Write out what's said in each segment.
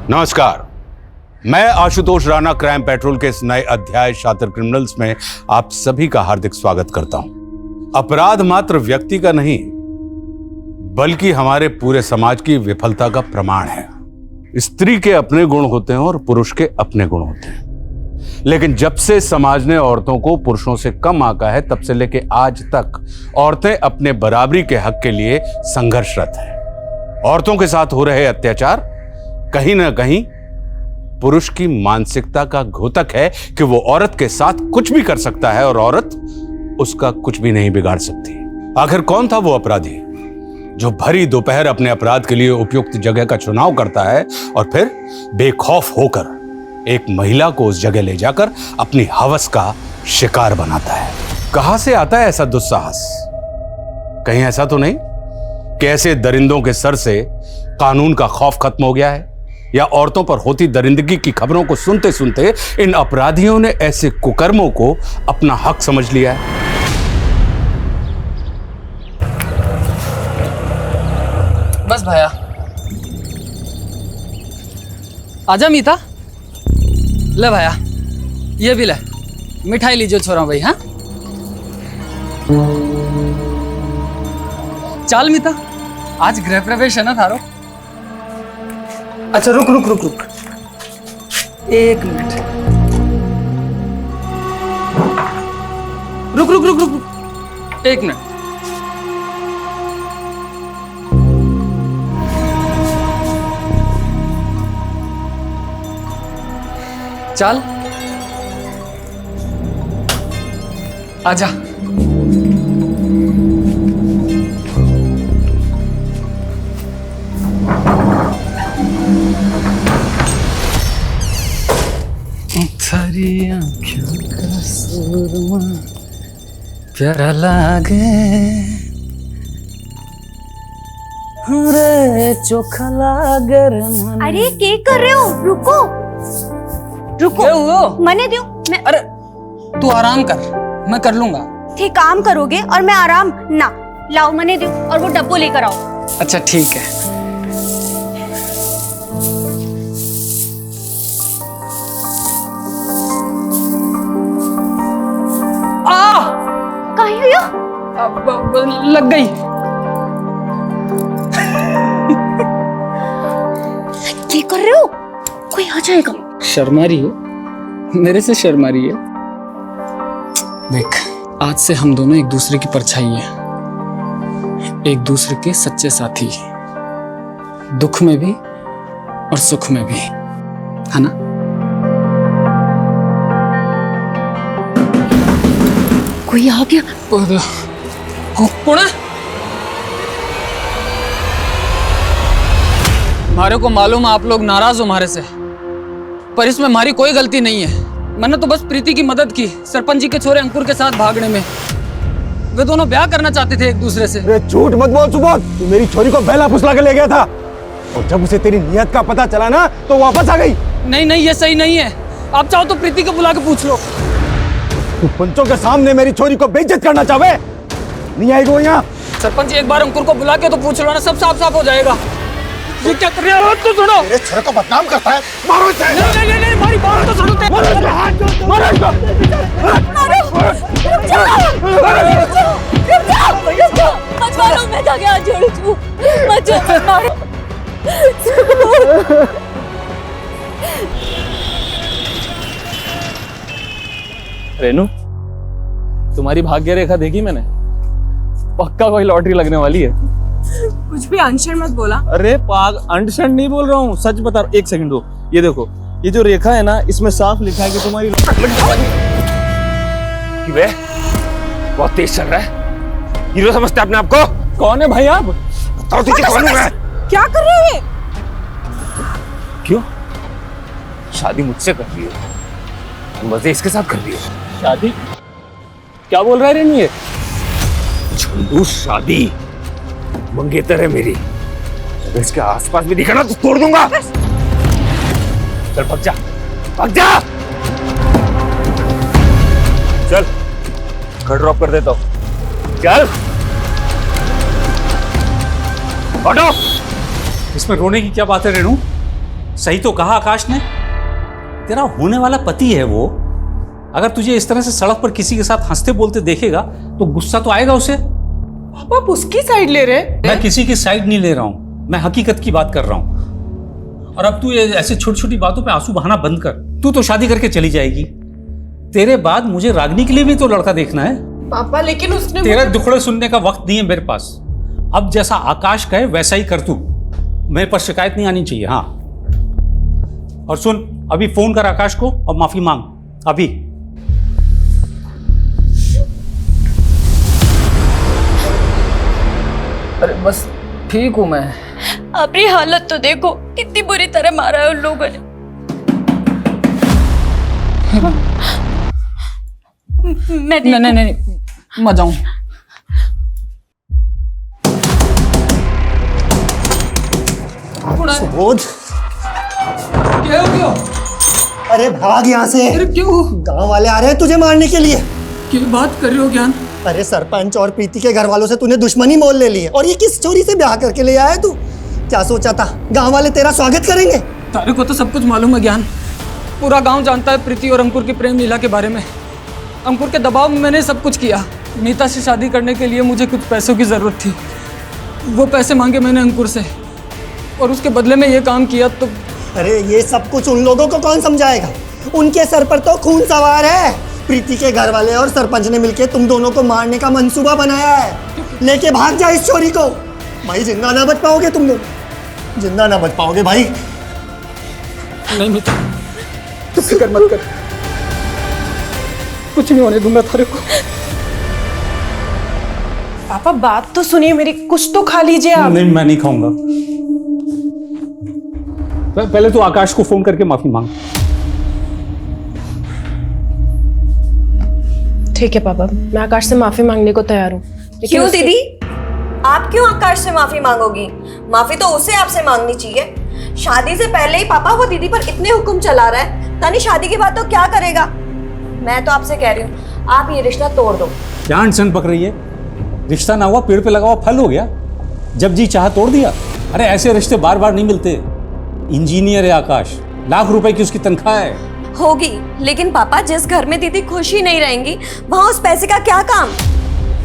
नमस्कार, मैं Ashutosh Rana crime petrol के इस नए अध्याय शातिर क्रिमिनल्स में आप सभी का हार्दिक स्वागत करता हूं। अपराध मात्र व्यक्ति का नहीं बल्कि हमारे पूरे समाज की विफलता का प्रमाण है। स्त्री के अपने गुण होते हैं और पुरुष के अपने गुण होते हैं, लेकिन जब से समाज ने औरतों को पुरुषों से कम आंका है तब से लेकर आज तक औरतें अपने बराबरी के हक के लिए संघर्षरत हैं। औरतों के साथ हो रहे अत्याचार कहीं ना कहीं पुरुष की मानसिकता का घोतक है कि वो औरत के साथ कुछ भी कर सकता है और औरत उसका कुछ भी नहीं बिगाड़ सकती। आखिर कौन था वो अपराधी जो भरी दोपहर अपने अपराध के लिए उपयुक्त जगह का चुनाव करता है और फिर बेखौफ होकर एक महिला को उस जगह ले जाकर अपनी हवस का शिकार बनाता है? कहां से आता है ऐसा दुस्साहस? कहीं ऐसा तो नहीं कि ऐसे दरिंदों के सर से कानून का खौफ खत्म हो गया है, या औरतों पर होती दरिंदगी की खबरों को सुनते सुनते इन अपराधियों ने ऐसे कुकर्मों को अपना हक समझ लिया है? बस भैया, आजा मीता। ले भैया, ये भी ले, मिठाई लीजिए छोरा भाई। हाँ चल मीता, आज गृह प्रवेश है ना थारो। अच्छा रुक रुक रुक रुक, एक मिनट, रुक रुक रुक रुक, एक मिनट। चल आजा। थारी आँखों का सुरमा प्यारा लागे, रे चोखा लागे रे मन। अरे क्या कर रहे हो? रुको रुको, मने दो। मैं अरे तू आराम कर, मैं कर लूंगा। थे काम करोगे और मैं आराम ना। लाओ मने दो और वो डब्बो लेकर आओ। अच्छा ठीक है। कहीं हुई हो? अब लग गई। क्या कर रहे हो? कोई आ जाएगा। शर्मा रही हो, मेरे से शर्मा रही है। देख, आज से हम दोनों एक दूसरे की परछाई हैं, एक दूसरे के सच्चे साथी, दुख में भी और सुख में भी, है ना? कोई आ गया। कौन है? हमारे को मालूम है आप लोग नाराज हो हमारे से, पर इसमें हमारी कोई गलती नहीं है। मैंने तो बस प्रीति की मदद की सरपंच जी के छोरे अंकुर के साथ भागने में। वे दोनों ब्याह करना चाहते थे एक दूसरे से। अरे झूठ मत बोल सुबोध, तू मेरी छोरी को बहला फुसला के ले गया था और जब उसे तेरी नियत का पता चला ना तो वापस आ गई। नहीं नहीं, ये सही नहीं है। आप चाहो तो प्रीति को बुला के पूछ लो। तू पंचों के सामने मेरी छोरी को बेइज्जत करना चाहे? नहीं आएगी वो यहाँ। सरपंच जी, एक बार अंकुर को बुला के तो पूछ लो ना, सब साफ साफ हो जाएगा। ये क्या कर रहे हो? तो सुनो, मेरे छोरे को बदनाम करता है। मारो इसे। नहीं नहीं नहीं, हमारी बात तो सुनो। मारो इसको, हाथ जोड़, मारो इसको। रुक जाओ, मत मारो, मैं जाके हाथ जोड़ू। मत मारो। रेनू, तुम्हारी भाग्य रेखा देखी मैंने, पक्का कोई लॉटरी लगने वाली है। कुछ भी अनशन मत बोला। अरे पाग, अंडरस्टैंड नहीं बोल रहा हूँ, सच बता। एक सेकंड दो, ये देखो, ये जो रेखा है ना, इसमें साफ लिखा है कि तुम्हारी बहुत तेज चल रहा है। हीरो समझते अपने आप को? कौन है भाई आप? बताओ तुझे कौन हूं मैं? क्या कर रहे हो ये? क्यों? शादी मुझसे कर रही हो, मजे इसके साथ कर रही हो। शादी? क्या बोल रहा है रेनू ये? झुंडू शादी मंगेतर है मेरी, अगर इसके आसपास भी दिखा ना तो तोड़ दूंगा। चल भाग जा, भाग जा। चल घर ड्रॉप कर देता हूं। चल हटो। इसमें रोने की क्या बात है रेनू? सही तो कहा आकाश ने, तेरा होने वाला पति है वो। अगर तुझे इस तरह से सड़क पर किसी के साथ हंसते बोलते देखेगा तो गुस्सा तो आएगा उसे। पापा आप उसकी साइड ले रहे? मैं किसी की साइड नहीं ले रहा हूं, मैं हकीकत की बात कर रहा हूं। और अब तू ये ऐसे छोटी छोटी बातों पे आंसू बहाना बंद कर। तू तो शादी करके चली जाएगी, तेरे बाद मुझे रागनी के लिए भी तो लड़का देखना है। पापा लेकिन उसने तेरा दुखड़े सुनने का वक्त नहीं है मेरे पास। अब जैसा आकाश कहे वैसा ही कर तू, मेरे पर शिकायत नहीं आनी चाहिए। हाँ, और सुन, अभी फोन कर आकाश को और माफी मांग अभी। अरे बस ठीक हूँ मैं। अपनी हालत तो देखो, कितनी बुरी तरह मारा है उन लोगों ने। मैं नहीं नहीं नहीं, मत जाऊं। सुबोध, क्या हो गया? अरे भाग यहाँ से। अरे क्यों? गांव वाले आ रहे हैं तुझे मारने के लिए। क्या बात कर रहे हो ज्ञान? अरे सरपंच और प्रीति के घर वालों से तूने दुश्मनी मोल ले ली है, और ये किस चोरी से ब्याह करके ले आया तू? क्या सोचा था गांव वाले तेरा स्वागत करेंगे? तारे को तो सब कुछ मालूम है ज्ञान। पूरा गांव जानता है प्रीति और अंकुर की प्रेम लीला के बारे में। अंकुर के दबाव में मैंने सब कुछ किया। नीता से शादी करने के लिए मुझे कुछ पैसों की ज़रूरत थी, वो पैसे मांगे मैंने अंकुर से, और उसके बदले में ये काम किया। तो अरे ये सब कुछ उन लोगों को कौन समझाएगा? उनके सर पर तो खून सवार है। प्रीति के घर वाले और सरपंच ने मिलकर तुम दोनों को मारने का मंसूबा बनाया है। लेके भाग जा इस चोरी को। भाई जिंदा ना बच पाओगे तुम लोग, जिंदा ना बच पाओगे भाई। नहीं मित्र, तू फिक्र मत कर, कुछ नहीं होने दूंगा तारे को। पापा बात तो सुनिए मेरी, कुछ तो खा लीजिए आप। नहीं, मैं नहीं खाऊंगा। पहले तो आकाश को फोन करके माफी मांग। ठीक है पापा, मैं आकाश से माफी मांगने को तैयार हूँ। क्यों दीदी, आप क्यों आकाश से माफी मांगोगी? माफी तो उसे आपसे मांगनी चाहिए। शादी से पहले ही पापा वो दीदी पर इतने हुक्म चला रहा है, तानी शादी के बाद तो क्या करेगा? मैं तो आपसे कह रही हूँ, आप ये रिश्ता तोड़ दो। क्या अनशन पक रही है? रिश्ता ना हुआ, पेड़ पे लगा हुआ फल हो गया। जब जी चाह तोड़ दिया। अरे ऐसे रिश्ते बार बार नहीं मिलते। इंजीनियर है आकाश, लाख रुपए की उसकी तनख्वाह है। होगी, लेकिन पापा जिस घर में दीदी खुश ही नहीं रहेंगी वहां उस पैसे का क्या काम?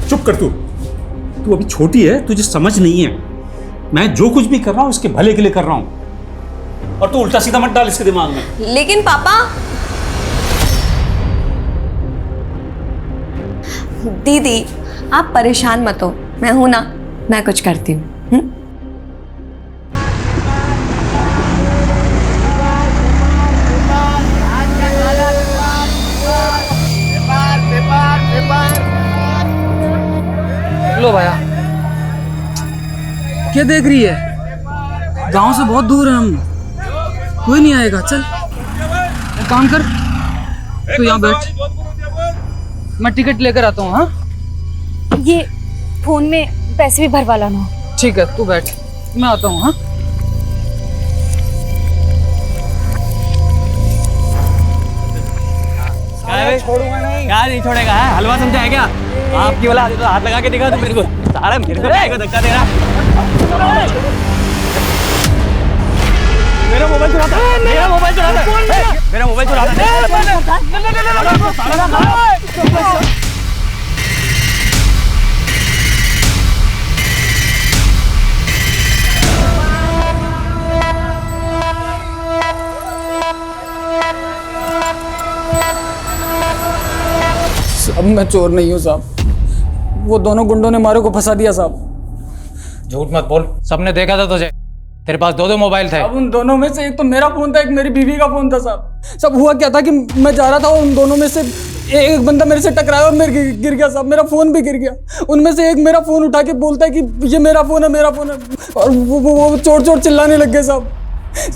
चुप कर तू अभी छोटी है, तुझे समझ नहीं है। मैं जो कुछ भी कर रहा हूँ इसके भले के लिए कर रहा हूँ, और तू उल्टा सीधा मत डाल इसके दिमाग में। लेकिन पापा, दीदी आप परेशान मत हो, मैं हूं ना, मैं कुछ करती हूँ। लो भैया, क्या देख रही है? गांव से बहुत दूर है हम, कोई नहीं आएगा। चल एक काम कर, तू यहाँ बैठ, मैं टिकट लेकर आता हूँ। हाँ, ये फोन में पैसे भी भरवा लाना। ठीक है, तू बैठ, मैं आता हूँ। हाँ, छोड़ूंगा नहीं। क्या नहीं छोड़ेगा है? हलवा समझा है क्या? आपकी वाला हाथ लगा के दिखा तो मेरे को, सारा मेरे को धक्का दे रहा। मेरा मोबाइल चुराता है, मेरा मोबाइल चुराता है, मेरा मोबाइल चुराता है। अब मैं चोर नहीं हूँ साहब, वो दोनों गुंडों ने मारे को फंसा दिया साहब। झूठ मत बोल, सबने देखा था तुझे, तेरे पास दो मोबाइल थे। अब उन दोनों में से एक तो मेरा फोन था, एक मेरी बीवी का फोन था साहब। सब हुआ क्या था कि मैं जा रहा था और उन दोनों में से एक बंदा मेरे से टकराया और मेरे गिर गया साहब, मेरा फोन भी गिर गया। उनमें से एक मेरा फोन उठा के बोलता है कि ये मेरा फोन है, मेरा फोन है, और वो चोर चोर चिल्लाने लग गए साहब।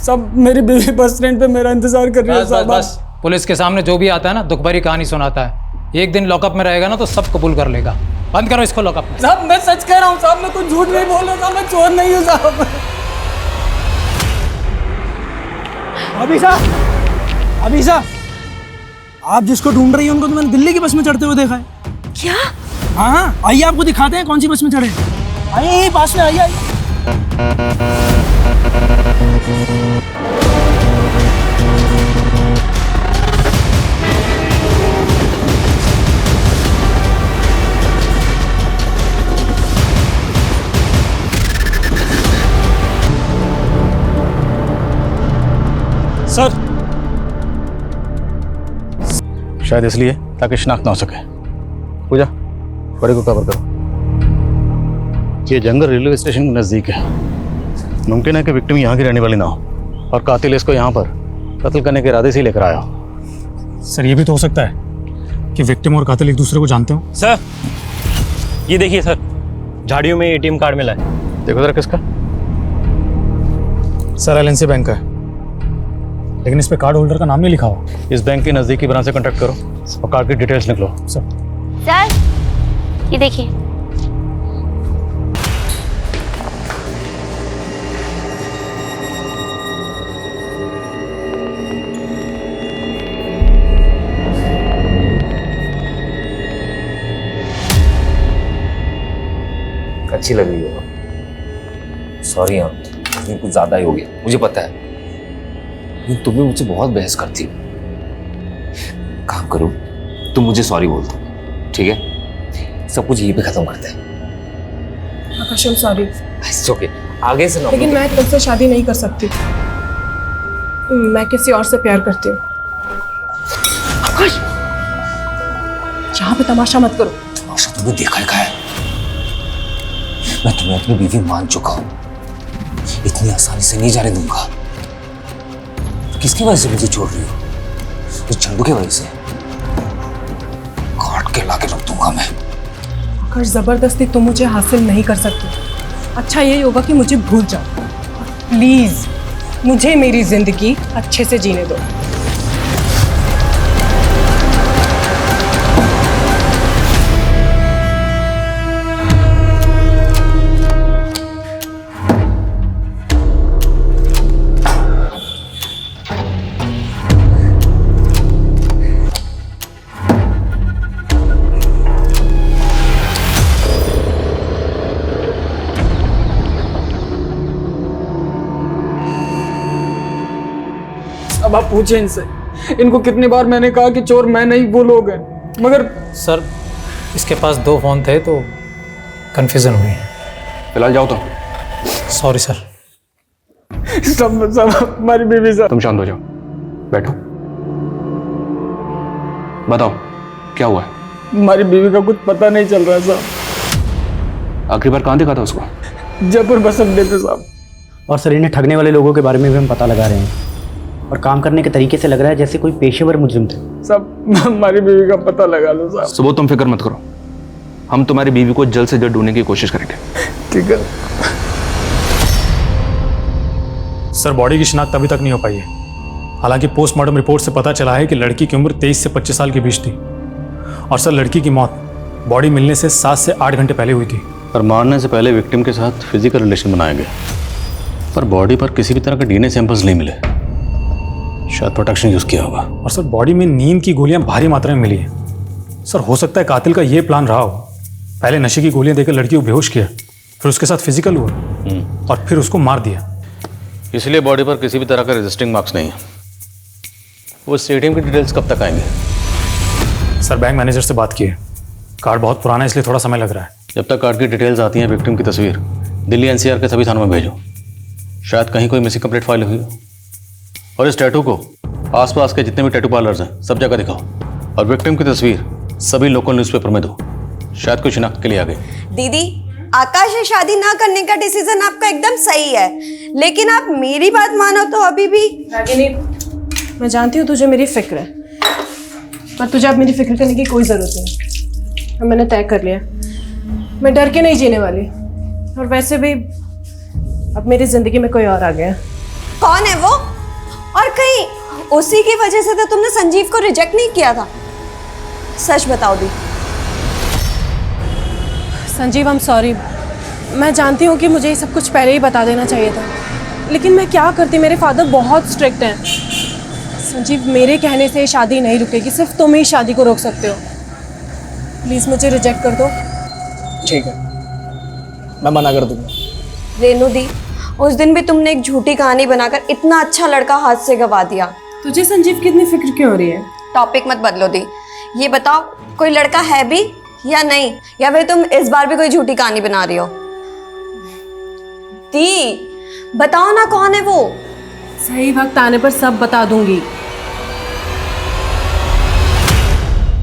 सब मेरी बीवी बस स्टैंड पे मेरा इंतजार कर रही है साहब। बस पुलिस के सामने जो भी आता है ना, दुख भरी कहानी सुनाता है। एक दिन लॉकअप में रहेगा ना तो सब कबूल कर लेगा। बंद करो इसको लॉकअप में। साहब मैं सच कह रहा हूँ साहब, मैं कुछ झूठ नहीं बोल रहा साहब, मैं चोर नहीं हूँ साहब। अभी साहब, आप जिसको ढूंढ रही हैं उनको तो मैंने दिल्ली की बस में चढ़ते हुए देखा है। क्या? हाँ, आइए आपको दिखाते हैं कौन सी बस में चढ़े। आइए पास में आइए। सर शायद इसलिए ताकि शिनाख्त ना हो सके। पूजा, बड़े को कवर करो। ये जंगल रेलवे स्टेशन के नज़दीक है। मुमकिन है कि विक्टिम यहाँ की रहने वाली ना हो और कातिल इसको यहाँ पर कत्ल करने के इरादे से ही लेकर आया हो। सर ये भी तो हो सकता है कि विक्टिम और कातिल एक दूसरे को जानते हो। सर ये देखिए सर, झाड़ियों में एटीएम कार्ड मिला है। देखो जरा किसका। सर एलएनसी बैंक का है, लेकिन इस पे कार्ड होल्डर का नाम नहीं लिखा हुआ। इस बैंक की नज़दीकी ब्रांच से कॉन्टैक्ट करो और कार्ड की डिटेल्स निकलो। सर ये देखिए। अच्छी लग रही हो। सॉरी हाँ, ये कुछ ज्यादा ही हो गया, मुझे पता है। लेकिन तुम भी मुझसे बहुत बहस करती हो। काम करो, तुम मुझे सॉरी बोल दो, ठीक है? सब कुछ यहीं पे खत्म करते हैं। आकाश I'm sorry। It's okay, आगे से ना। लेकिन मैं तुमसे शादी नहीं कर सकती। मैं किसी और से प्यार करती हूँ। आकाश, यहाँ पे तमाशा मत करो। तमाशा तुमने देखा ही है। मैं तुम्हें अपनी बीवी मान चुका हूं, इतनी आसानी से नहीं जाने दूंगा। किसकी वजह से मुझे छोड़ रही हो? इस चंदू की वजह से। काट के लाके रख दूंगा मैं। आकाश, जबरदस्ती तुम मुझे हासिल नहीं कर सकते। अच्छा यही होगा कि मुझे भूल जाओ। प्लीज मुझे मेरी जिंदगी अच्छे से जीने दो। अब आप पूछे इनसे, इनको कितनी बार मैंने कहा कि चोर मैं नहीं वो लोग हैं, मगर सर इसके पास 2 फोन थे तो कंफ्यूजन हुई। फिलहाल जाओ तो। Sorry sir. सब हमारी बीवी साहब। तुम शांत हो जाओ, बैठो। बताओ क्या हुआ है? हमारी बीवी का कुछ पता नहीं चल रहा है साहब। आखिरी बार कहाँ देखा था उसको? जयपुर बस अड्डे पे साहब। और सर इन्हें ठगने वाले लोगों के बारे में भी हम पता लगा रहे हैं और काम करने के तरीके से लग रहा है जैसे कोई पेशेवर मुजरिम थे। सब हमारी बीवी का पता लगा लो साहब। सुबह तुम फिक्र मत करो, हम तुम्हारी बीवी को जल्द से जल्द ढूंढने की कोशिश करेंगे। ठीक है सर। बॉडी की शिनाख्त अभी तक नहीं हो पाई है। हालांकि पोस्टमार्टम रिपोर्ट से पता चला है कि लड़की की उम्र 23 से 25 साल के बीच थी। और सर लड़की की मौत बॉडी मिलने से 7 से 8 घंटे पहले हुई थी। और मारने से पहले विक्टिम के साथ फिजिकल रिलेशन बनाया गया, पर बॉडी पर किसी भी तरह के डीएनए सैंपल्स नहीं मिले। शायद प्रोटेक्शन यूज किया होगा। और सर बॉडी में नींद की गोलियां भारी मात्रा में मिली है। सर हो सकता है कातिल का यह प्लान रहा हो, पहले नशे की गोलियां देकर लड़की को बेहोश किया, फिर उसके साथ फिजिकल हुआ और फिर उसको मार दिया। इसलिए बॉडी पर किसी भी तरह का रजिस्टिंग मार्क्स नहीं है। वो स्टेडियम की डिटेल्स कब तक आएंगे? सर बैंक मैनेजर से बात की है, कार्ड बहुत पुराना है इसलिए थोड़ा समय लग रहा है। जब तक कार्ड की डिटेल्स आती हैं, विक्टिम की तस्वीर दिल्ली एनसीआर के सभी थानों में भेजो। शायद कहीं कोई मिसिंग कंप्लेंट फाइल हुई हो। और इस टैटू को आसपास के जितने भी टैटू पार्लर्स हैं सब जगह दिखाओ। और विक्टिम की तस्वीर सभी लोकल न्यूज़पेपर में दो। शायद कोई शिनाख्त के लिए आ गई। दीदी, आकाश से शादी ना करने का डिसीजन आपका एकदम सही है, लेकिन आप मेरी बात मानो तो अभी भी। रागिनी, मैं जानती हूँ तुझे मेरी फिक्र है, पर तुझे अब मेरी फिक्र करने की कोई जरूरत नहीं। अब मैंने तय कर लिया, मैं डर के नहीं जीने वाली। और वैसे भी अब मेरी जिंदगी में कोई और आ गया। कौन है वो? और कहीं उसी की वजह से तो तुमने संजीव को रिजेक्ट नहीं किया था? सच बताओ दी। Sanjeev I am sorry. मैं जानती हूँ कि मुझे ये सब कुछ पहले ही बता देना चाहिए था, लेकिन मैं क्या करती, मेरे फादर बहुत स्ट्रिक्ट हैं। संजीव, मेरे कहने से शादी नहीं रुकेगी, सिर्फ तुम ही शादी को रोक सकते हो। प्लीज़ मुझे रिजेक्ट कर दो। ठीक है, मैं मना कर दूंगा। रेनू दी, उस दिन भी तुमने एक झूठी कहानी बनाकर इतना अच्छा लड़का हाथ से गवा दिया। तुझे संजीव की इतनी फिक्र क्यों हो रही है? टॉपिक मत बदलो दी। ये बताओ कोई लड़का है भी या नहीं, या फिर तुम इस बार भी कोई झूठी कहानी बना रही हो? दी बताओ ना, कौन है वो? सही वक्त आने पर सब बता दूंगी।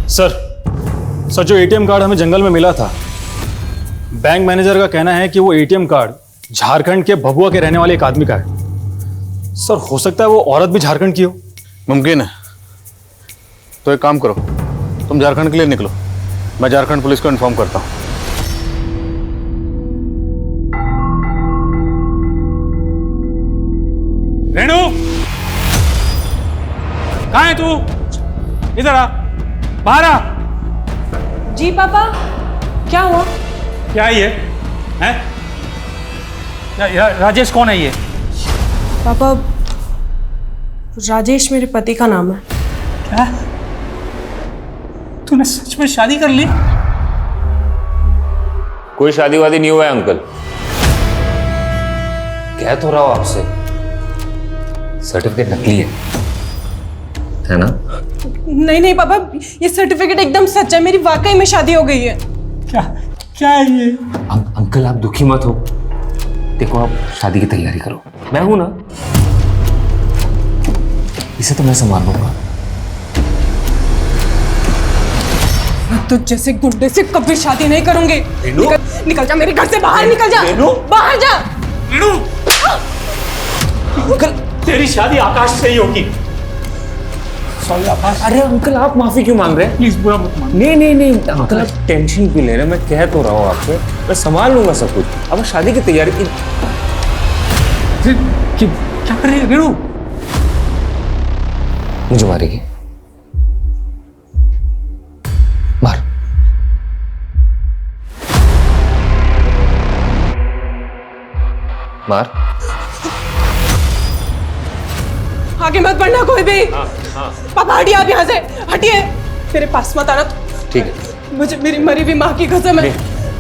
सर जो एटीएम कार्ड हमें जंगल में मिला था, बैंक मैनेजर का कहना है कि वो एटीएम कार्ड झारखंड के भभुआ के रहने वाले एक आदमी का है। सर हो सकता है वो औरत भी झारखंड की हो। मुमकिन है। तो एक काम करो, तुम झारखंड के लिए निकलो, मैं झारखंड पुलिस को इन्फॉर्म करता हूँ। रेणु, कहाँ है तू? इधर आ, बाहर आ। जी पापा, क्या हुआ? क्या है ये? हैं? राजेश कौन है ये? पापा, राजेश मेरे पति का नाम है। क्या? तूने सच में शादी कर ली? कोई शादी वादी नहीं हुआ है अंकल। कह तो रहा हूं आपसे, सर्टिफिकेट नकली है ना? नहीं पापा, ये सर्टिफिकेट एकदम सच है, मेरी वाकई में शादी हो गई है। क्या है ये? अंकल आप दुखी मत हो, देखो आप शादी की तैयारी करो, मैं हूं ना, इसे तो मैं संभाल लूंगा। तो जैसे गुंडे से कभी शादी नहीं करूंगी। निकल जा मेरे घर से, बाहर निकल जा, बाहर जा। अंकल, तेरी शादी आकाश से ही होगी। सॉरी आकाश। अरे अंकल आप माफी क्यों मांग रहे हैं? प्लीज बुरा मत मान। नहीं अंकल आप टेंशन क्यों ले रहे हैं? मैं कह तो रहा हूँ आपसे, मैं संभाल लूंगा सब कुछ। अब शादी की तैयारी की क्या कर रहे हैं रेणु? मुझे मारेगी? मार। मार। आगे मत बढ़ना कोई भी। पापा हटिए आप यहाँ से, हटिए, मेरे पास मत आना। ठीक है। मुझे मेरी मरी हुई माँ की कसम है,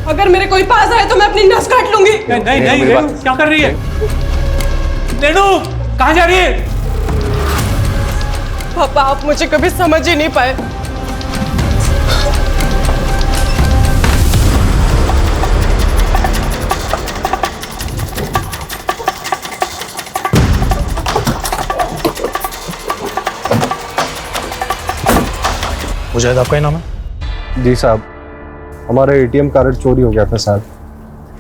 अगर मेरे कोई पास आए तो मैं अपनी नस काट लूंगी। नहीं रेणु, क्या कर रही है? रेणु कहाँ जा रही है? पापा आप मुझे कभी समझ ही नहीं पाए। मुजाहिद आपका ही नाम है? जी साहब, हमारा एटीएम कार्ड चोरी हो गया था साहब।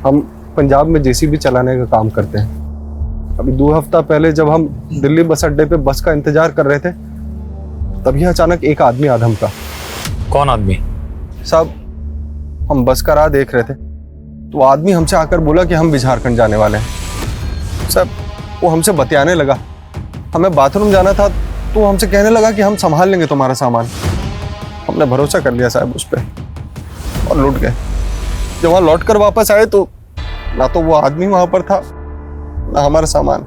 हम पंजाब में जेसीबी चलाने का काम करते हैं। अभी 2 हफ्ता पहले जब हम दिल्ली बस अड्डे पे बस का इंतजार कर रहे थे, तभी अचानक एक आदमी आधम का। कौन आदमी? साहब हम बस का राह देख रहे थे, तो आदमी हमसे आकर बोला कि हम भी झारखंड जाने वाले हैं। साहब वो हमसे बतियाने लगा, हमें बाथरूम जाना था, तो हमसे कहने लगा कि हम संभाल लेंगे तुम्हारा सामान। हमने भरोसा कर लिया साहब उस पर और लौट गए। जब वहाँ लौट कर वापस आए तो ना तो वो आदमी वहां पर था, ना हमारा सामान।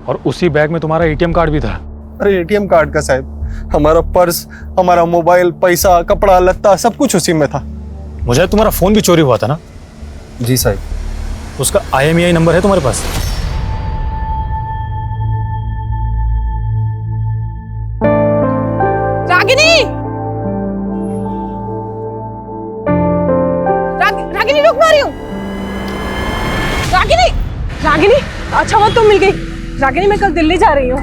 और उसी बैग में तुम्हारा एटीएम कार्ड भी था? अरे एटीएम कार्ड का साहब, हमारा पर्स, हमारा मोबाइल, पैसा, कपड़ा लत्ता सब कुछ उसी में था। मुझे तुम्हारा फोन भी चोरी हुआ था ना? जी साहब। उसका IMEI नंबर है तुम्हारे पास? रागिनी, रागिनी रुक, मारी हूँ। रागिनी, अच्छा वो तुम मिल गई। रागिनी मैं कल दिल्ली जा रही हूँ।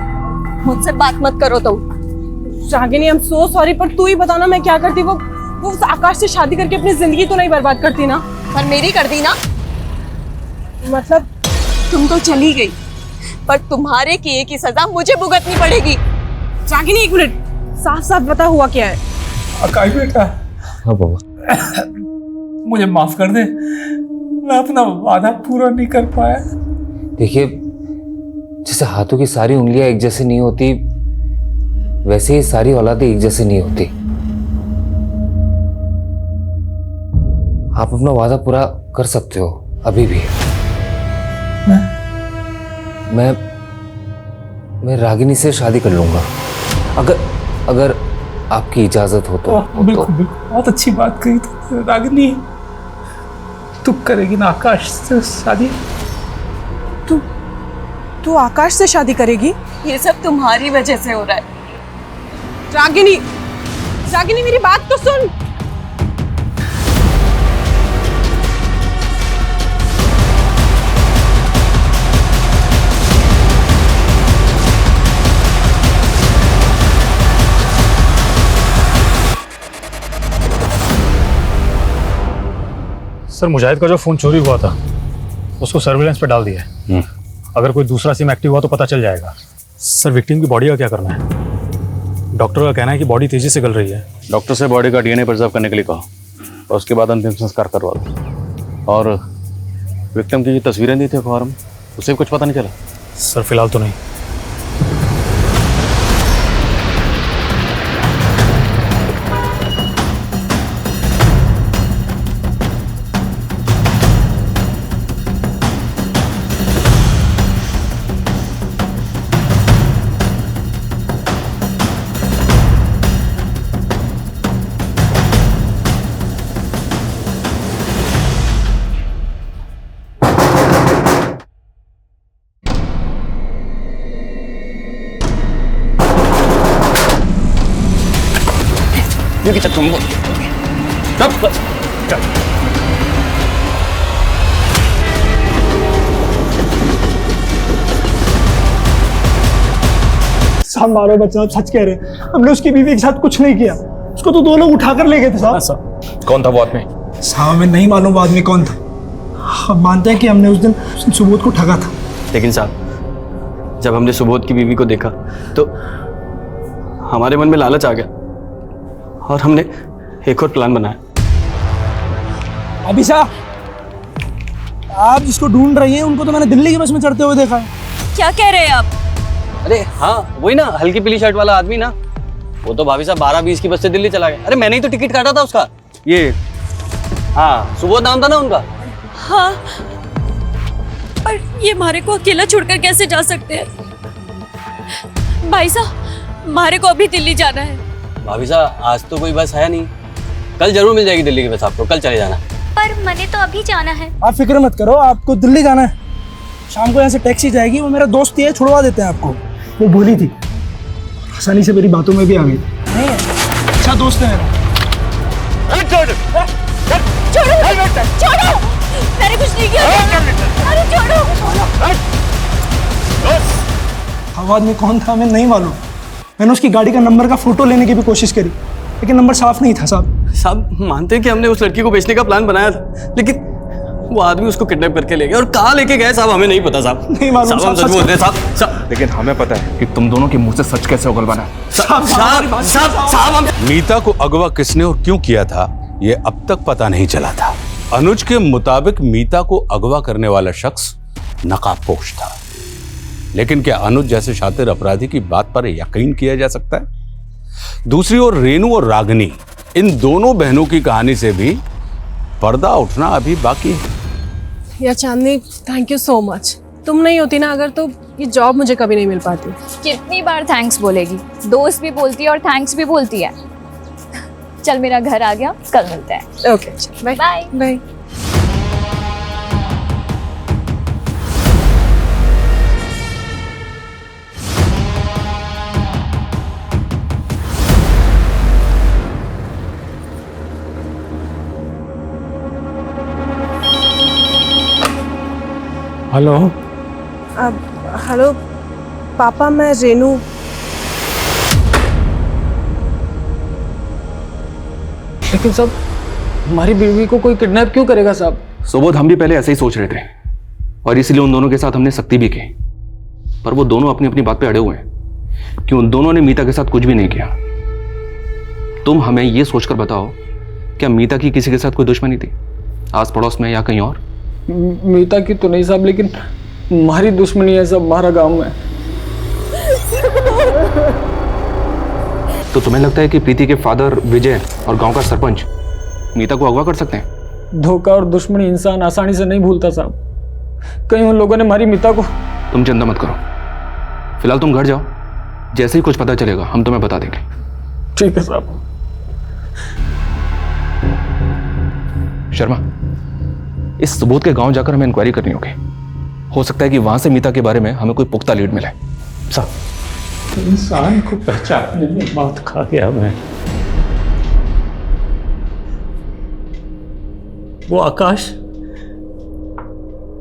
मुझसे बात मत करो तुम। Ragini I am so sorry, पर तू ही बताना मैं क्या करती। वो उस आकाश से शादी करके अपनी जिंदगी तो नहीं बर्बाद करती ना? पर मेरी कर दी ना। मतलब तुम तो चली गई, पर तुम्हारे किए की सजा मुझे भुगतनी पड़ेगी। रागिनी एक मिनट, साफ साफ बता हुआ क्या है? आकाश बेटा, हाँ बाबा, मुझे माफ कर दे, मैं अपना वादा पूरा नहीं कर पाया। देखिए जैसे हाथों की सारी उंगलियां एक जैसे नहीं होती, वैसे ही सारी औलादें एक जैसे नहीं होती। आप अपना वादा पूरा कर सकते हो अभी भी। मैं रागिनी से शादी कर लूंगा, अगर आपकी इजाजत हो तो। बिल्कुल, बहुत अच्छी बात कही तो। रागिनी तू करेगी ना आकाश से शादी? तू आकाश से शादी करेगी? ये सब तुम्हारी वजह से हो रहा है। रागिनी मेरी बात तो सुन। सर मुजाहिद का जो फ़ोन चोरी हुआ था उसको सर्विलेंस पे डाल दिया है। अगर कोई दूसरा सिम एक्टिव हुआ तो पता चल जाएगा। सर विक्टिम की बॉडी का क्या करना है? डॉक्टर का कहना है कि बॉडी तेजी से गल रही है। डॉक्टर से बॉडी का डीएनए प्रिजर्व करने के लिए कहो और उसके बाद अंतिम संस्कार करवा दो। और विक्टिम की तस्वीरें दी थी अखबार में, उसे भी कुछ पता नहीं चला? सर फिलहाल तो नहीं। 여기 자 정보. साहब मारो बच्चा, सच कह रहे हैं। हमने उसकी बीवी के साथ कुछ नहीं किया, उसको तो 2 लोग उठाकर ले गए थे साहब। कौन था वो आदमी? साहब हमें नहीं मालूम वो आदमी कौन था। हम मानते हैं कि हमने उस दिन सुबोध को ठगा था। लेकिन साहब जब हमने सुबोध की बीवी को देखा तो हमारे मन में लालच आ गया और हमने एक और प्लान बनाया। अभी साहब आप जिसको ढूंढ रही हैं उनको तो मैंने दिल्ली की बस में चढ़ते हुए देखा है। क्या कह रहे हैं आप? अरे हाँ वही ना, हल्की पीली शर्ट वाला आदमी ना, वो तो भाभी साहब 12:20 की बस से दिल्ली चला गया। अरे मैंने ही तो टिकट काटा था उसका। ये हाँ सुबोध नाम था ना उनका। हाँ पर ये मारे को अकेला छोड़कर कैसे जा सकते हैं? भाई साहब मारे को अभी दिल्ली जाना है। भाभी साहब आज तो कोई बस है नहीं, कल जरूर मिल जाएगी दिल्ली की बस आपको, कल चले जाना। पर मैंने तो अभी जाना है। आप फिक्र मत करो, आपको दिल्ली जाना है। शाम को यहाँ से टैक्सी जाएगी, वो मेरा दोस्त ही है, छुड़वा देते हैं आपको। वो बोली थी, आसानी से मेरी बातों में भी आ गई। नहीं अच्छा दोस्त है मेरा। छोड़ो, छोड़ो, मैंने कुछ नहीं किया। अरे छोड़ो। आवाज में कौन था हमें नहीं मालूम। मैंने उसकी गाड़ी का नंबर का फोटो लेने की भी कोशिश करी, लेकिन नंबर साफ नहीं था साहब। साहब मानते हैं कि हमने उस लड़की को बेचने का प्लान बनाया था, लेकिन वो आदमी उसको किडनैप करके ले गया। और कहाँ लेके गए साहब हमें नहीं पता साहब। नहीं मालूम साहब, हम सच बोलते हैं साहब। लेकिन हमें पता है कि तुम दोनों के मुंह से सच कैसे उगलवाना है। साहब हम मीता को अगवा किसने और क्यों किया था ये अब तक पता नहीं चला था। अनुज के मुताबिक मीता को अगवा करने वाला शख्स नकाबपोश था, लेकिन क्या अनुज जैसे शातिर अपराधी की बात पर यकीन किया जा सकता है? दूसरी ओर रेनू और रागिनी, इन दोनों बहनों की कहानी से भी पर्दा उठना अभी बाकी है। या चांदनी थैंक यू सो मच। तुम नहीं होती ना अगर तो ये जॉब मुझे कभी नहीं मिल पाती। कितनी बार थैंक्स बोलेगी? दोस्त भी बोलती है और थैंक्स भी बोलती है। चल मेरा घर आ गया, कल मिलते हैं। Okay bye bye bye. Hello. अब हेलो पापा, मैं रेनू। लेकिन साहब हमारी बीवी को कोई किडनैप क्यों करेगा साहब? सुबोध हम भी पहले ऐसे ही सोच रहे थे और इसीलिए उन दोनों के साथ हमने सख्ती भी की, पर वो दोनों अपनी अपनी बात पे अड़े हुए हैं कि उन दोनों ने मीता के साथ कुछ भी नहीं किया। तुम हमें ये सोचकर बताओ, क्या मीता की किसी के साथ कोई दुश्मनी थी, आस पड़ोस में या कहीं और? मीता की तो नहीं साहब, लेकिन हमारी दुश्मनी है सब हमारा गांव में। तो तुम्हें लगता है कि प्रीति के फादर विजय और गांव का सरपंच मीता को अगवा कर सकते हैं? धोखा और दुश्मनी इंसान आसानी से नहीं भूलता साहब। कहीं उन लोगों ने हमारी मीता को। तुम चिंता मत करो, फिलहाल तुम घर जाओ, जैसे ही कुछ पता चलेगा हम तुम्हें बता देंगे। ठीक है साहब। शर्मा, इस सुबोध के गांव जाकर हमें इंक्वायरी करनी होगी। हो सकता है कि वहां से मीता के बारे में हमें कोई पुख्ता लीड मिले। साहब इंसान को पहचानने में बात खा गया मैं। वो आकाश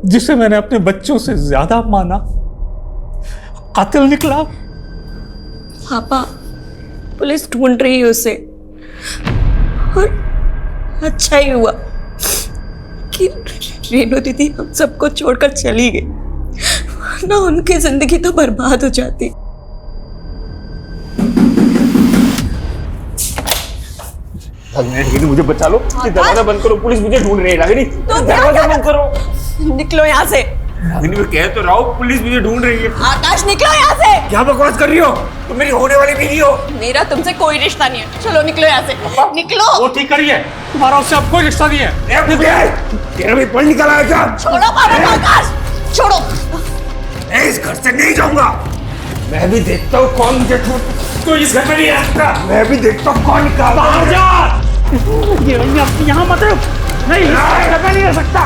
जिसे मैंने अपने बच्चों से ज्यादा माना, कातिल निकला। पापा पुलिस ढूंढ रही है उसे, और अच्छा ही हुआ लेकिन रेणु दीदी हम सबको छोड़कर चली गई, ना उनकी जिंदगी तो बर्बाद हो जाती। मुझे बचा लो, दरवाजा बंद करो, पुलिस मुझे ढूंढ रही है। रागिनी दरवाजा बंद करो। निकलो यहाँ से। रागिनी मैं कह तो रहा हूँ, पुलिस मुझे ढूंढ रही है। आकाश निकलो यहाँ से। क्या बकवास कर रही हो? तुम मेरी होने वाली बीवी हो। मेरा तुमसे कोई रिश्ता नहीं है, चलो निकलो यहाँ से। निकलो। वो ठीक करिए, तुम्हारा उससे अब कोई रिश्ता नहीं है। तेरा भी पढ़ निकल आया क्या? छोड़ो पापा को आकाश, छोड़ो। मैं इस घर से नहीं जाऊंगा। मैं भी देखता हूँ कौन मुझे तो इस घर में नहीं रखता। मैं भी देखता हूँ कौन निकालता है। बाहर जा। यहाँ मत रुक। नहीं, इस घर में नहीं रह सकता।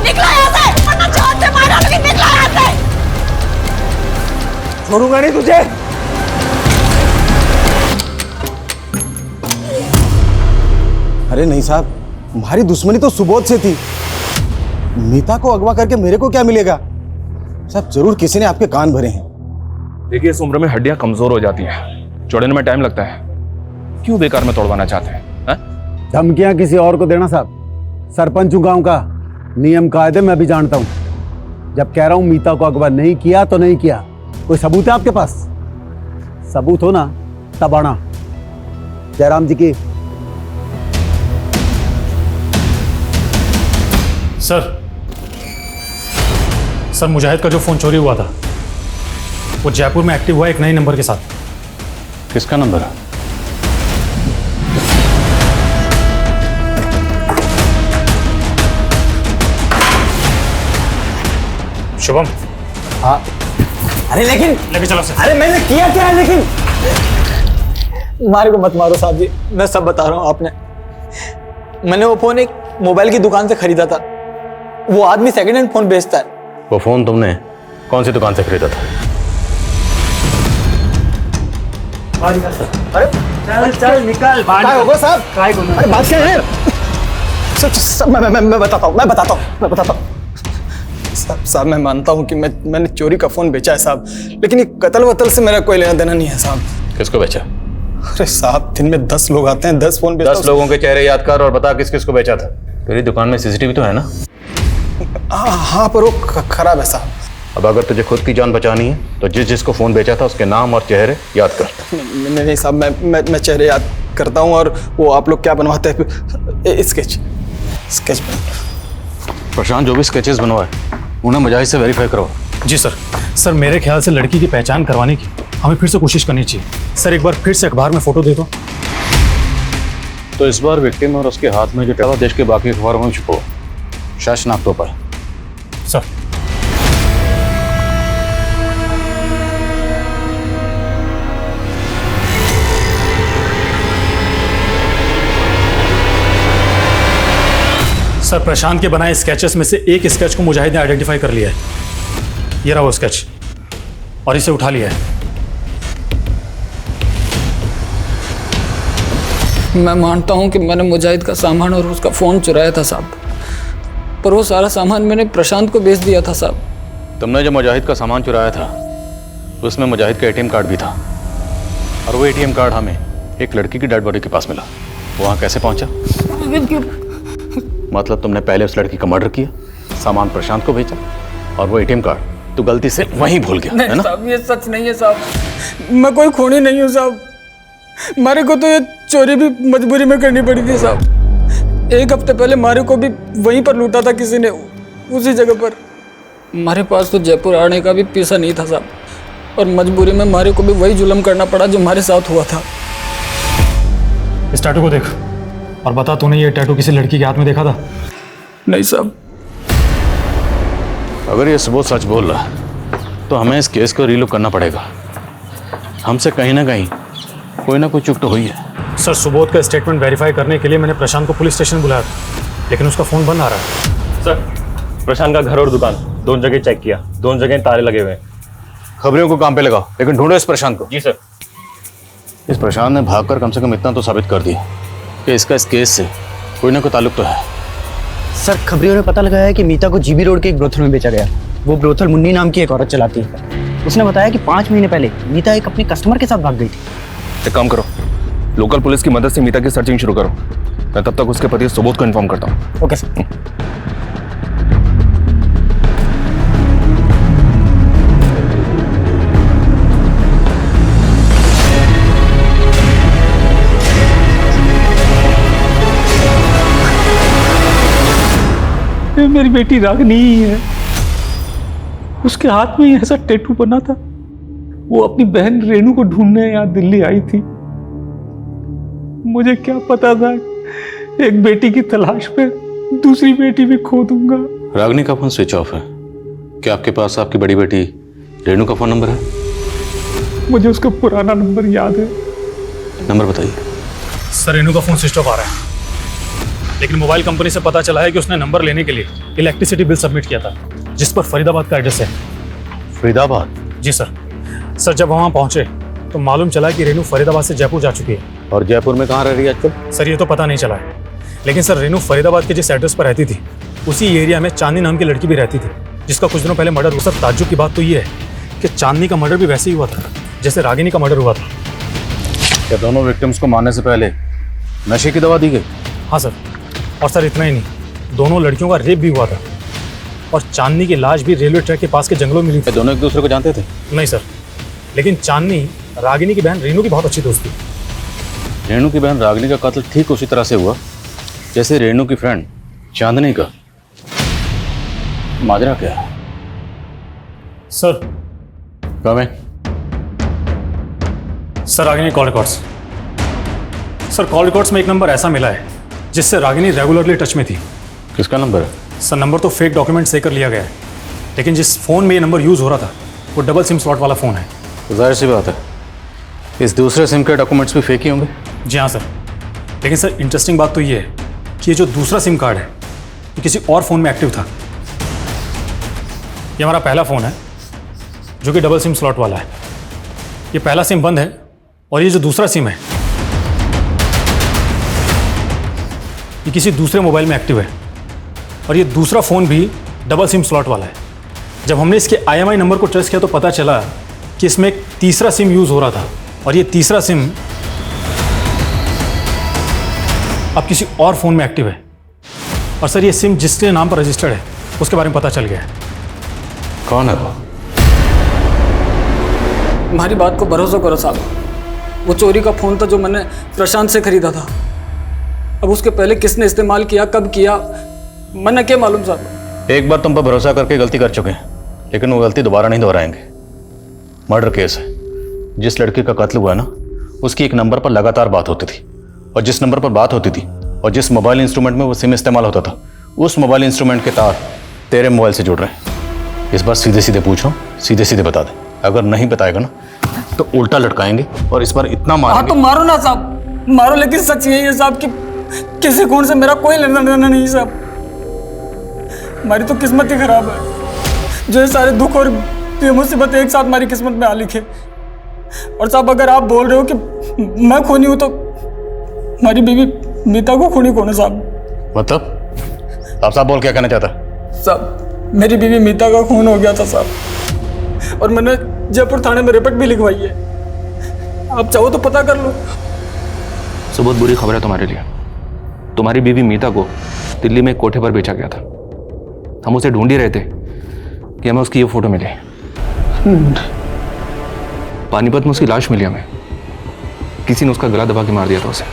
निकलो यहाँ से, वरना जान से मार डालूंगी। निकलो यहाँ से। छोड़ूंगा नहीं तुझे। अरे नहीं साहब, हमारी दुश्मनी तो सुबोध से थी। मीता को अगवा करके मेरे को क्या मिलेगा? साहब जरूर किसी ने आपके कान भरे हैं। देखिए इस उम्र में हड्डियां कमजोर हो जाती हैं, जोड़ने में टाइम लगता है। क्यों बेकार में तोड़वाना चाहते हैं? धमकियां किसी और को देना साहब। सरपंच हूं गांव का, नियम कायदे मैं भी जानता हूं। जब कह रहा हूं मीता को अगवा नहीं किया तो नहीं किया। कोई सबूत है आपके पास? सबूत हो ना तब आना। जयराम जी की। सर मुजाहिद का जो फोन चोरी हुआ था वो जयपुर में एक्टिव हुआ एक नए नंबर के साथ। किसका नंबर है? शुभम। हाँ। अरे लेकिन लेके चलो सर। अरे मैंने किया क्या है? लेकिन मारे को मत मारो साहब जी, मैं सब बता रहा हूँ। आपने मैंने वो फोन एक मोबाइल की दुकान से खरीदा था। वो आदमी सेकंड हैंड फोन बेचता है। वो फोन तुमने कौन सी दुकान से खरीदा था? अरे चल निकल। क्या होगा साहब? अरे बात क्या है? सब मैं बताता हूँ। साहब मैं मानता हूँ कि मैंने चोरी का फोन बेचा है साहब, लेकिन ये कत्ल वतल से मेरा कोई लेना देना नहीं है साहब। किसको बेचा? अरे साहब दिन में 10 लोग आते हैं, 10 फोन बेचता। 10 लोगों के चेहरे याद कर और बता किस किस को बेचा था। तेरी दुकान में सीसीटीवी तो है ना? हाँ पर वो खराब है साहब। अब अगर तुझे खुद की जान बचानी है तो जिसको फोन बेचा था उसके नाम और चेहरे याद कर। नहीं साहब, मैं चेहरे याद करता हूँ। और वो आप लोग क्या बनवाते हैं? स्केच प्रशांत जो भी स्केचेस बनवाए उन्हें मुजाहिद से वेरीफाई करो। जी सर मेरे ख्याल से लड़की की पहचान करवाने की हमें फिर से कोशिश करनी चाहिए। सर एक बार फिर से अखबार में फोटो दे दो। तो इस बार विक्टिम और उसके हाथ में जो टैवा देश के बाकी अखबारों में छुपो। शासनाक्तों पर। सर सर प्रशांत के बनाए स्केचेस में से एक स्केच को मुजाहिद ने आइडेंटिफाई कर लिया है। ये रहा वो स्केच और इसे उठा लिया है। मैं मानता हूँ कि मैंने मुजाहिद का सामान और उसका फ़ोन चुराया था साहब, पर वो सारा सामान मैंने प्रशांत को बेच दिया था साहब। तुमने जो मुजाहिद का सामान चुराया था उसमें मुजाहिद का एटीएम कार्ड भी था, और वो एटीएम कार्ड हमें एक लड़की की डेड बॉडी के पास मिला। वहाँ कैसे पहुँचा? मतलब तुमने पहले उस लड़की का मर्डर किया, सामान प्रशांत को भेजा, और वो एटीएम कार्ड तू गलती से वहीं भूल गया, है ना? साहब ये सच नहीं है साहब, मैं कोई खूनी नहीं हूँ साहब। मारे को तो ये चोरी भी मजबूरी में करनी पड़ी थी साहब। एक हफ्ते पहले मारे को भी वहीं पर लूटा था किसी ने, उसी जगह पर। हमारे पास तो जयपुर आने का भी पैसा नहीं था साहब, और मजबूरी में मारे को भी वही जुल्म करना पड़ा जो हमारे साथ हुआ था। इस टैटू को देख और बता, तूने ये टैटू किसी लड़की के हाथ में देखा था? नहीं साहब। अगर ये सबूत सच बोल रहा है तो हमें इस केस को रीलुक करना पड़ेगा। हमसे कहीं ना कहीं कोई ना कोई चूक तो हुई है। सर सुबोध का स्टेटमेंट वेरीफाई करने के लिए मैंने प्रशांत को पुलिस स्टेशन बुलाया था, लेकिन उसका फोन बंद आ रहा है। सर प्रशांत का घर और दुकान दोनों जगह चेक किया, दोनों जगह ताले लगे हुए हैं। खबरियों को काम पे लगाओ, लेकिन ढूंढो इस प्रशांत को। जी सर। इस प्रशांत ने भागकर कम से कम इतना तो साबित कर दिया कि इसका इस केस से कोई ना कोई ताल्लुक तो है। सर खबरियों ने पता लगाया कि मीता को जीबी रोड के एक ब्रोथल में बेचा गया। वो ब्रोथल मुन्नी नाम की एक औरत चलाती है। उसने बताया कि 5 महीने पहले मीता एक अपने कस्टमर के साथ भाग गई थी। एक काम करो, लोकल पुलिस की मदद से मीता की सर्चिंग शुरू करो। मैं तब तक उसके पति सुबोध को इन्फॉर्म करता हूँ। Okay sir. मेरी बेटी रागिनी ही है। उसके हाथ में ही ऐसा टैटू बना था। वो अपनी बहन रेनू को ढूंढने यहाँ दिल्ली आई थी। मुझे क्या पता था एक बेटी की तलाश में दूसरी बेटी भी खो दूंगा। रागिनी का फोन स्विच ऑफ है। क्या आपके पास आपकी बड़ी बेटी रेनू का फोन नंबर है? मुझे उसका पुराना नंबर याद है। नंबर बताइए। सर रेनू का फोन स्विच ऑफ आ रहा है, लेकिन मोबाइल कंपनी से पता चला है कि उसने नंबर लेने के लिए इलेक्ट्रिसिटी बिल सबमिट किया था, जिस पर फरीदाबाद का एड्रेस है। फरीदाबाद? जी सर। सर जब वहाँ पहुंचे तो मालूम चला कि रेनू फरीदाबाद से जयपुर जा चुकी है। और जयपुर में कहाँ रह रही है आजकल? सर ये तो पता नहीं चला है, लेकिन सर रेनू फरीदाबाद के जिस एड्रेस पर रहती थी उसी एरिया में चांदनी नाम की लड़की भी रहती थी, जिसका कुछ दिनों पहले मर्डर हुआ। सर ताज्जुब की बात तो ये है कि चांदनी का मर्डर भी वैसे ही हुआ था जैसे रागिनी का मर्डर हुआ था। क्या दोनों विक्टिम्स को मारने से पहले नशे की दवा दी गई? हाँ सर। और सर इतना ही नहीं, दोनों लड़कियों का रेप भी हुआ था और चांदनी की लाश भी रेलवे ट्रैक के पास के जंगलों में मिली थी। दोनों एक दूसरे को जानते थे? नहीं सर, लेकिन चांदनी रागिनी की बहन रेनू की बहुत अच्छी दोस्त थी। रेनू की बहन रागिनी का कत्ल ठीक उसी तरह से हुआ जैसे रेनू की फ्रेंड चांदनी का। माजरा क्या है? सर कम है sir Ragini call records. Sir call records में एक नंबर ऐसा मिला है जिससे रागिनी रेगुलरली टच में थी। किसका नंबर है? सर नंबर तो फेक डॉक्यूमेंट से कर लिया गया है, लेकिन जिस फ़ोन में ये नंबर यूज़ हो रहा था वो डबल सिम स्लॉट वाला फ़ोन है। तो जाहिर सी बात है इस दूसरे सिम के डॉक्यूमेंट्स भी फेक ही होंगे। जी हाँ सर, लेकिन सर इंटरेस्टिंग बात तो ये है कि ये जो दूसरा सिम कार्ड है ये किसी और फ़ोन में एक्टिव था। ये हमारा पहला फ़ोन है जो कि डबल सिम स्लॉट वाला है। ये पहला सिम बंद है और ये जो दूसरा सिम है ये किसी दूसरे मोबाइल में एक्टिव है और ये दूसरा फ़ोन भी डबल सिम स्लॉट वाला है। जब हमने इसके IMI नंबर को ट्रेस किया तो पता चला कि इसमें एक तीसरा सिम यूज़ हो रहा था और ये तीसरा सिम अब किसी और फ़ोन में एक्टिव है। और सर ये सिम जिसके नाम पर रजिस्टर्ड है उसके बारे में पता चल गया है। कौन है वो? हमारी बात को भरोसा करो साहब, वो चोरी का फ़ोन था जो मैंने प्रशांत से खरीदा था। अब उसके पहले किसने इस्तेमाल किया, कब किया, मैंने क्या मालूम साहब। एक बार तुम पर भरोसा करके गलती कर चुके हैं, लेकिन वो गलती दोबारा नहीं दोहराएंगे। मर्डर केस है। जिस लड़की का कत्ल हुआ ना उसकी एक नंबर पर लगातार बात होती थी और जिस नंबर पर बात होती थी और जिस मोबाइल इंस्ट्रूमेंट में वो सिम इस्तेमाल होता था उस मोबाइल इंस्ट्रूमेंट के तार तेरे मोबाइल से जुड़ रहे हैं। इस बार सीधे सीधे पूछ रहा हूँ, सीधे सीधे बता दे। अगर नहीं बताएगा ना तो उल्टा लटकाएंगे और इस बार इतना मारेंगे। हाँ तो मारो ना साहब, मारो, लेकिन सच यही है साहब कि किसी खून से मेरा कोई लेना देना नहीं साहब। हमारी तो किस्मत ही खराब है जो ये सारे दुख और ये मुसीबत एक साथ हमारी किस्मत में आ लिखे। और साहब अगर आप बोल रहे हो कि मैं खूनी हूं तो हमारी बीवी मीता को खूनी कौन है साहब? मतलब आप साहब बोल क्या कहना चाहता? साहब मेरी बीवी मीता का खून हो गया था साहब और मैंने जयपुर थाने में रिपोर्ट भी लिखवाई है। आप चाहो तो पता कर लो। सुबोध बुरी खबर है तुम्हारे लिए। तुम्हारी बीवी मीता को दिल्ली में एक कोठे पर बेचा गया था। हम उसे ढूंढ ही रहे थे कि हमें उसकी ये फोटो मिली। पानीपत में उसकी लाश मिली हमें। किसी ने उसका गला दबा के मार दिया था उसे।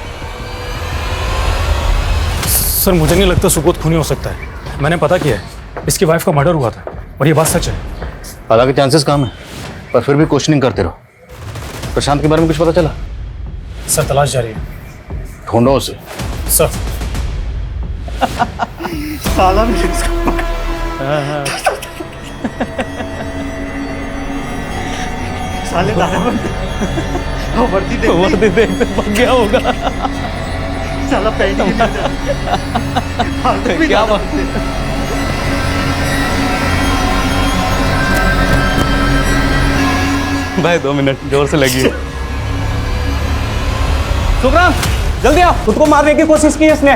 सर मुझे नहीं लगता सुबोध खूनी हो सकता है। मैंने पता किया है, इसकी वाइफ का मर्डर हुआ था और ये बात सच है। हालांकि चांसेस कम है पर फिर भी क्वेश्चनिंग करते रहो। प्रशांत के बारे में कुछ पता चला? सर तलाश जारी है। ढूंढो उसे। सर साला भी साले वर्दी देखते पक गया होगा। साला पहनी क्या बात है? भाई 2 मिनट जोर से लगी। सुखराम जल्दी आओ, खुद को मारने की कोशिश की इसने।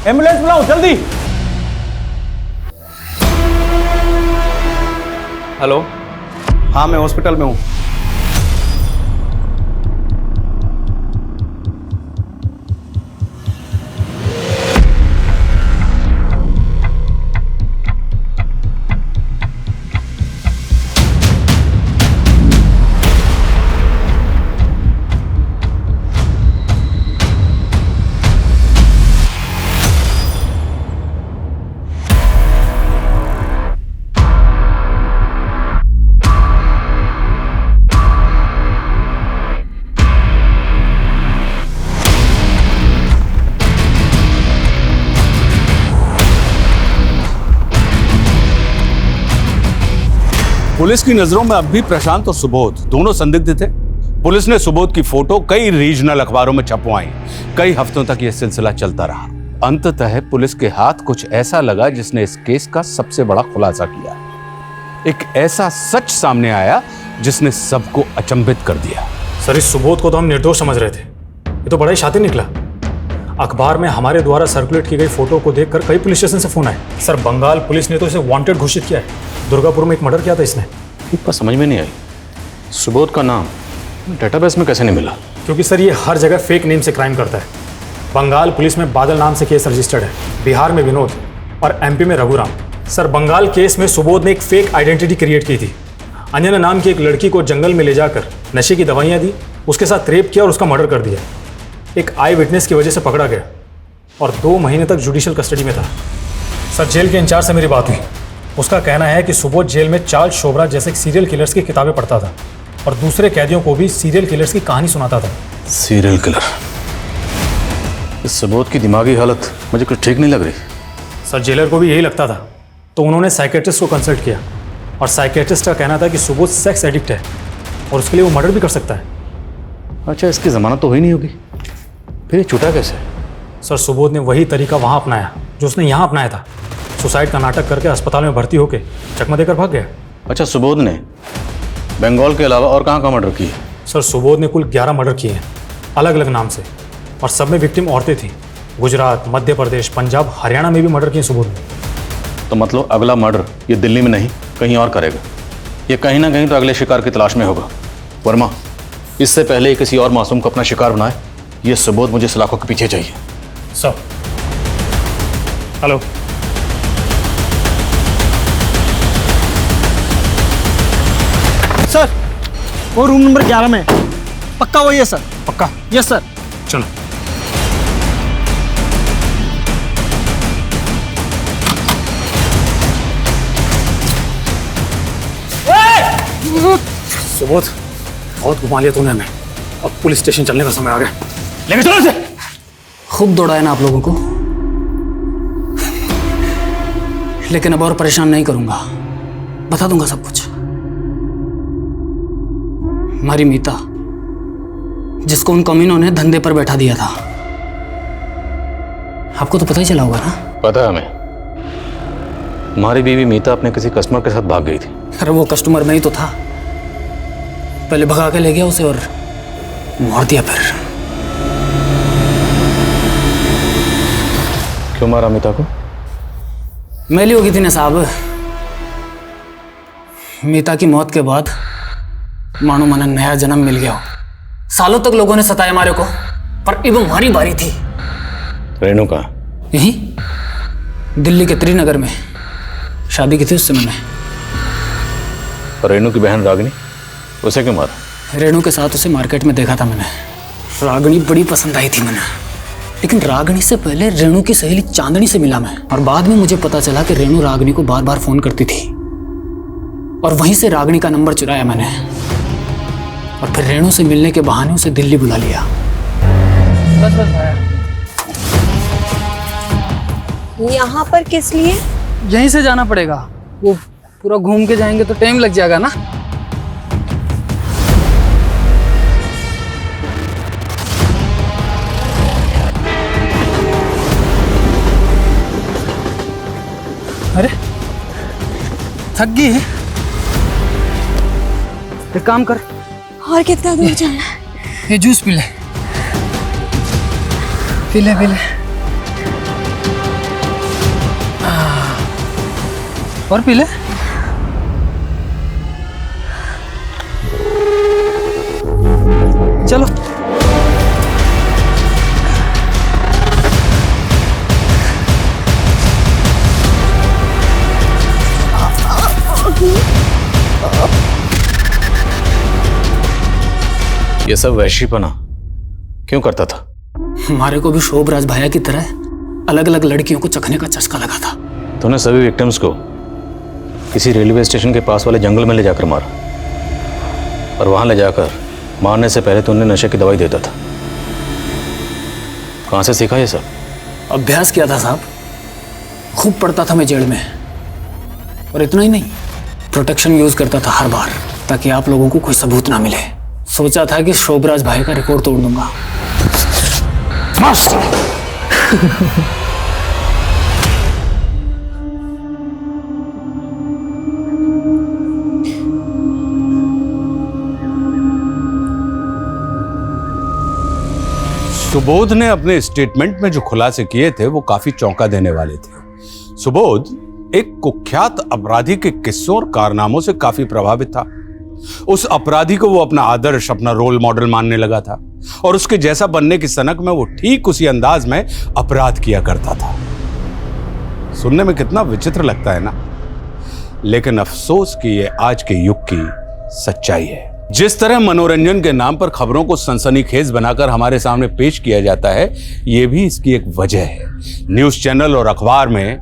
एम्बुलेंस बुलाओ जल्दी। हेलो, हाँ मैं हॉस्पिटल में हूँ। पुलिस की नजरों में अब भी प्रशांत और सुबोध दोनों संदिग्ध थे। पुलिस ने सुबोध की फोटो कई रीजनल अखबारों में छपवाई। कई हफ्तों तक यह सिलसिला चलता रहा। अंततः पुलिस के हाथ कुछ ऐसा लगा जिसने इस केस का सबसे बड़ा खुलासा किया। एक ऐसा सच सामने आया जिसने सबको अचंभित कर दिया। सर, इस सुबोध को तो हम निर्दोष समझ रहे थे, ये तो बड़ा ही शातिर निकला। अखबार में हमारे द्वारा सर्कुलेट की गई फोटो को देखकर कई पुलिस स्टेशन से फोन आए। सर, बंगाल पुलिस ने तो इसे वांटेड घोषित किया है। दुर्गापुर में एक मर्डर किया था इसने। पर समझ में नहीं आई, सुबोध का नाम डेटाबेस में कैसे नहीं मिला? क्योंकि सर ये हर जगह फेक नेम से क्राइम करता है। बंगाल पुलिस में बादल नाम से केस रजिस्टर्ड है, बिहार में विनोद और एमपी में रघुराम। सर, बंगाल केस में सुबोध ने एक फेक आइडेंटिटी क्रिएट की थी। अंजना नाम की एक लड़की को जंगल में ले जाकर नशे की दवाइयाँ दी, उसके साथ रेप किया और उसका मर्डर कर दिया। एक आई विटनेस की वजह से पकड़ा गया और 2 महीने तक जुडिशियल कस्टडी में था। सर, जेल के इंचार्ज से मेरी बात हुई। उसका कहना है कि सुबोध जेल में चार्ल्स शोभरा जैसे सीरियल किलर्स की किताबें पढ़ता था और दूसरे कैदियों को भी सीरियल किलर्स की कहानी सुनाता था। Serial killer? इस सुबोध की दिमागी हालत मुझे कुछ ठीक नहीं लग रही। सर, जेलर को भी यही लगता था, तो उन्होंने साइकेट्रिस्ट को कंसल्ट किया और साइकेट्रिस्ट का कहना था कि सुबोध सेक्स एडिक्ट है और उसके लिए वो मर्डर भी कर सकता है। अच्छा, इसकी जमानत तो हुई नहीं होगी, फिर ये छूटा कैसे? सर, सुबोध ने वही तरीका वहाँ अपनाया जो उसने यहाँ अपनाया था। सुसाइड का नाटक करके अस्पताल में भर्ती होकर चकमा देकर भाग गया। अच्छा, सुबोध ने बंगाल के अलावा और कहाँ मर्डर किए? सर, सुबोध ने कुल 11 मर्डर किए हैं, अलग अलग नाम से, और सब में विक्टिम औरतें थीं। गुजरात, मध्य प्रदेश, पंजाब, हरियाणा में भी मर्डर किए सुबोध ने। तो मतलब अगला मर्डर ये दिल्ली में नहीं कहीं और करेगा। ये कहीं ना कहीं तो अगले शिकार की तलाश में होगा। वर्मा, इससे पहले ही किसी और मासूम को अपना शिकार बनाए, ये सुबोध मुझे सलाखों के पीछे चाहिए। सर, हेलो सर, वो रूम नंबर 11 में पक्का वही है सर? पक्का? Yes sir. चलो। सुबोध, बहुत घुमा लिया तूने हमें। अब पुलिस स्टेशन चलने का समय आ गया। लेके चलो इसे। खूब दौड़ाया ना आप लोगों को, लेकिन अब और परेशान नहीं करूंगा। बता दूंगा सब कुछ। हमारी मीता, जिसको उन कमीनों ने धंधे पर बैठा दिया था, आपको तो पता ही चला होगा ना? पता है हमें। हमारी बीवी मीता अपने किसी कस्टमर के साथ भाग गई थी। अरे वो कस्टमर नहीं तो था, पहले भगा के ले गया उसे और मार दिया। फिर क्यों मारा मीता को? मैली होगी थी ना साहब। मीता की मौत के बाद मानो मन नया जन्म मिल गया हो। सालों तक लोगों ने सताया मारे को, पर अब हमारी बारी थी। रेणु कहाँ? यहीं दिल्ली के त्रिनगर में शादी की थी उससे मैंने। और रेणु की बहन रागिनी, उसे क्यों मारा? रेणु के साथ उसे मार्केट में देखा था मैंने। रागिनी बड़ी पसंद आई थी मैंने, लेकिन रागिनी से पहले रेणु की सहेली चांदनी से मिला मैं। और बाद में मुझे पता चला कि रेणु रागिनी को बार बार फोन करती थी और वहीं से रागिनी का नंबर चुराया मैंने और फिर रेणु से मिलने के बहाने उसे दिल्ली बुला लिया। बस बस भाया। यहाँ पर किस लिए? यहीं से जाना पड़ेगा, वो पूरा घूम के जाएंगे तो टाइम लग जाएगा ना। अरे थक गई है, एक काम कर। और कितना दूर जाना है? ये जूस पी ले, पी ले पी ले। और पी ले। चलो ये सब वैश्यपना क्यों करता था? हमारे को भी शोभराज भैया की तरह अलग अलग लड़कियों को चखने का चस्का लगा था। तूने सभी विक्टिम्स को किसी रेलवे स्टेशन के पास वाले जंगल में ले जाकर मारा और वहां ले जाकर मारने से पहले तूने नशे की दवाई देता था। कहां से सीखा ये सब? अभ्यास किया था साहब, खूब पढ़ता था मैं जेल में। और इतना ही नहीं, प्रोटेक्शन यूज करता था हर बार, ताकि आप लोगों को कोई सबूत ना मिले। सोचा था कि शोभराज भाई का रिकॉर्ड तोड़ दूंगा। सुबोध ने अपने स्टेटमेंट में जो खुलासे किए थे वो काफी चौंका देने वाले थे। सुबोध एक कुख्यात अपराधी के किस्सों और कारनामों से काफी प्रभावित था। उस अपराधी को वो अपना आदर्श, अपना रोल मॉडल मानने लगा था और उसके जैसा बनने की सनक में वो ठीक उसी अंदाज में अपराध किया करता था। सुनने में कितना विचित्र लगता है ना, लेकिन अफसोस कि ये आज के युग की सच्चाई है। जिस तरह मनोरंजन के नाम पर खबरों को सनसनीखेज बनाकर हमारे सामने पेश किया जाता है, ये भी इसकी एक वजह है। न्यूज चैनल और अखबार में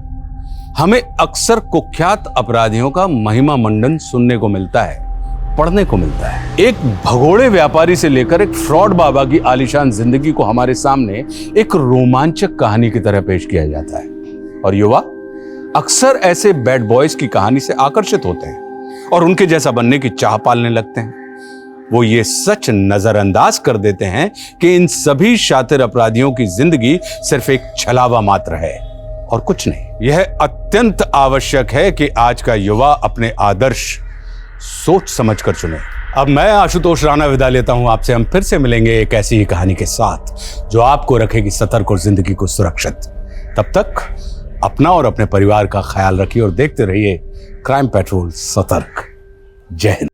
हमें अक्सर कुख्यात अपराधियों का महिमा मंडन सुनने को मिलता है, पढ़ने को मिलता है। एक भगोड़े व्यापारी से लेकर एक फ्रॉड बाबा की आलीशान जिंदगी को हमारे सामने एक रोमांचक कहानी की तरह पेश किया जाता है और युवा अक्सर ऐसे बैड बॉयज की कहानी से आकर्षित होते हैं और उनके जैसा बनने की चाह पालने लगते हैं। वो ये सच नजरअंदाज कर देते हैं कि इन सभी शातिर अपराधियों की जिंदगी सिर्फ एक छलावा मात्र है और कुछ नहीं। यह अत्यंत आवश्यक है कि आज का युवा अपने आदर्श सोच समझकर चुने। अब मैं आशुतोष राणा विदा लेता हूं आपसे। हम फिर से मिलेंगे एक ऐसी ही कहानी के साथ जो आपको रखेगी सतर्क और जिंदगी को सुरक्षित। तब तक अपना और अपने परिवार का ख्याल रखिए और देखते रहिए क्राइम पेट्रोल सतर्क। जय हिंद।